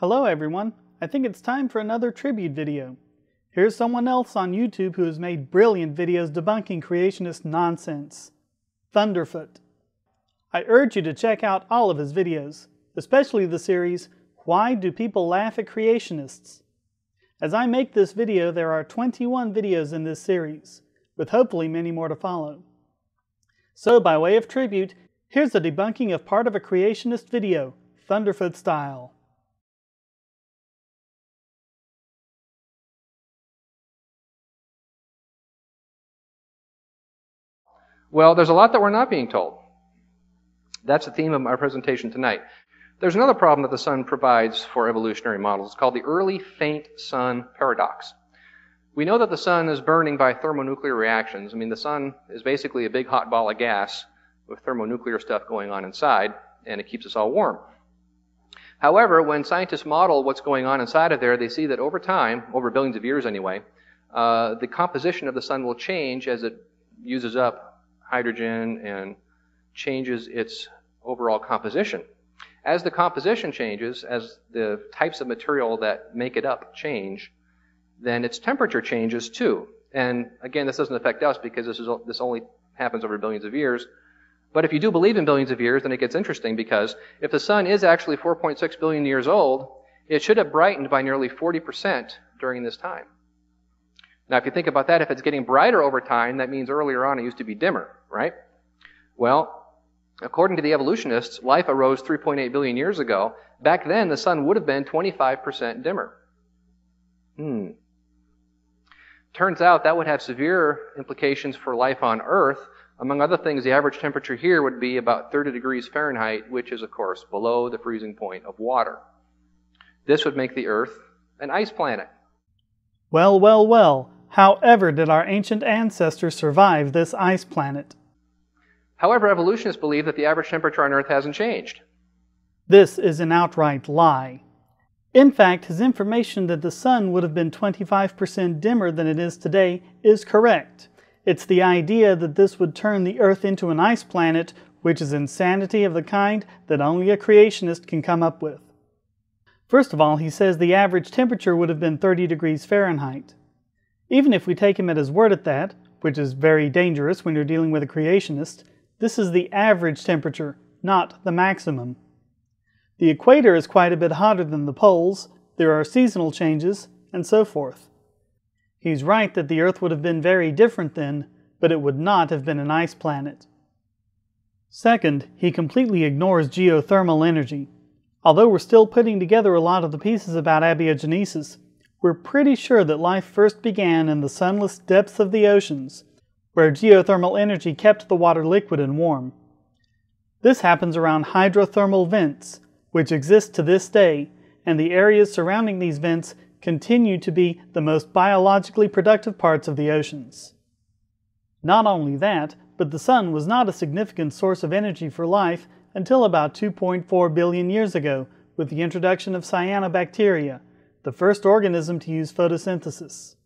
Hello everyone, I think it's time for another tribute video. Here's someone else on YouTube who has made brilliant videos debunking creationist nonsense. Thunderf00t. I urge you to check out all of his videos, especially the series, Why Do People Laugh at Creationists? As I make this video, there are 21 videos in this series, with hopefully many more to follow. So by way of tribute, here's a debunking of part of a creationist video, Thunderf00t style. Well, there's a lot that we're not being told. That's the theme of our presentation tonight. There's another problem that the sun provides for evolutionary models. It's called the early faint sun paradox. We know that the sun is burning by thermonuclear reactions. The sun is basically a big hot ball of gas with thermonuclear stuff going on inside, and it keeps us all warm. However, when scientists model what's going on inside of there, they see that over time, over billions of years anyway, the composition of the sun will change as it uses up hydrogen and changes its overall composition. As the composition changes, as the types of material that make it up change, then its temperature changes too. And again, this doesn't affect us because this only happens over billions of years. But if you do believe in billions of years, then it gets interesting, because if the sun is actually 4.6 billion years old, it should have brightened by nearly 40% during this time. Now, if you think about that, if it's getting brighter over time, that means earlier on it used to be dimmer, right? Well, according to the evolutionists, life arose 3.8 billion years ago. Back then, the sun would have been 25% dimmer. Turns out that would have severe implications for life on Earth. Among other things, the average temperature here would be about 30 degrees Fahrenheit, which is, of course, below the freezing point of water. This would make the Earth an ice planet. Well, well, well. However did our ancient ancestors survive this ice planet? However, evolutionists believe that the average temperature on Earth hasn't changed. This is an outright lie. In fact, his information that the sun would have been 25% dimmer than it is today is correct. It's the idea that this would turn the Earth into an ice planet, which is insanity of the kind that only a creationist can come up with. First of all, he says the average temperature would have been 30 degrees Fahrenheit. Even if we take him at his word at that, which is very dangerous when you're dealing with a creationist, this is the average temperature, not the maximum. The equator is quite a bit hotter than the poles, there are seasonal changes, and so forth. He's right that the Earth would have been very different then, but it would not have been an ice planet. Second, he completely ignores geothermal energy. Although we're still putting together a lot of the pieces about abiogenesis, we're pretty sure that life first began in the sunless depths of the oceans, where geothermal energy kept the water liquid and warm. This happens around hydrothermal vents, which exist to this day, and the areas surrounding these vents continue to be the most biologically productive parts of the oceans. Not only that, but the sun was not a significant source of energy for life until about 2.4 billion years ago, with the introduction of cyanobacteria, the first organism to use photosynthesis.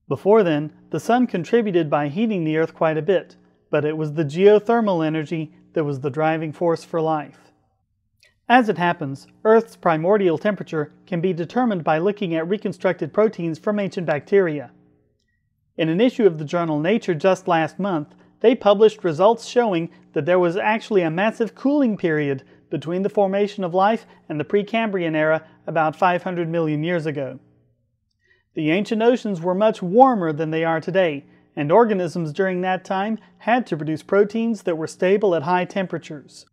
Before then, the sun contributed by heating the Earth quite a bit, but it was the geothermal energy that was the driving force for life. As it happens, Earth's primordial temperature can be determined by looking at reconstructed proteins from ancient bacteria. In an issue of the journal Nature just last month, they published results showing that there was actually a massive cooling period between the formation of life and the Precambrian era about 500 million years ago. The ancient oceans were much warmer than they are today, and organisms during that time had to produce proteins that were stable at high temperatures.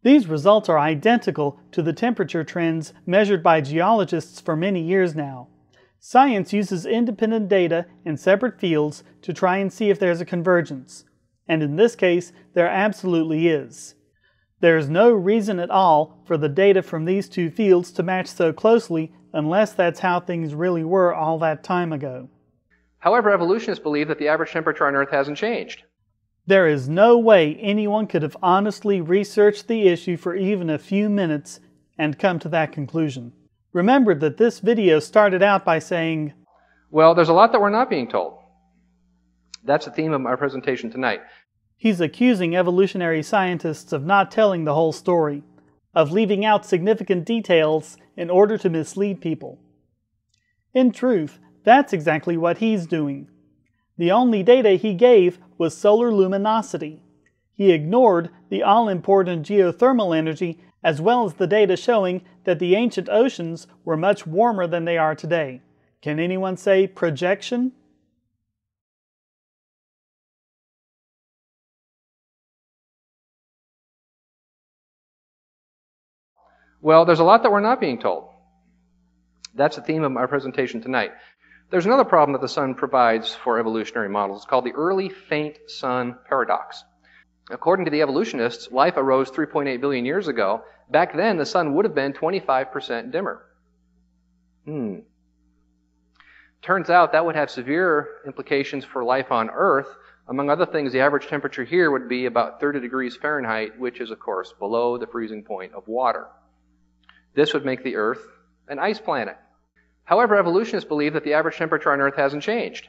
These results are identical to the temperature trends measured by geologists for many years now. Science uses independent data in separate fields to try and see if there's a convergence, and in this case, there absolutely is. There's no reason at all for the data from these two fields to match so closely unless that's how things really were all that time ago. However, evolutionists believe that the average temperature on Earth hasn't changed. There is no way anyone could have honestly researched the issue for even a few minutes and come to that conclusion. Remember that this video started out by saying, well, there's a lot that we're not being told. That's the theme of our presentation tonight. He's accusing evolutionary scientists of not telling the whole story. of leaving out significant details in order to mislead people. In truth, that's exactly what he's doing. The only data he gave was solar luminosity. He ignored the all-important geothermal energy as well as the data showing that the ancient oceans were much warmer than they are today. Can anyone say projection? Well, there's a lot that we're not being told. That's the theme of our presentation tonight. There's another problem that the sun provides for evolutionary models. It's called the early faint sun paradox. According to the evolutionists, life arose 3.8 billion years ago. Back then, the sun would have been 25% dimmer. Turns out that would have severe implications for life on Earth. Among other things, the average temperature here would be about 30 degrees Fahrenheit, which is, of course, below the freezing point of water. This would make the Earth an ice planet. However, evolutionists believe that the average temperature on Earth hasn't changed.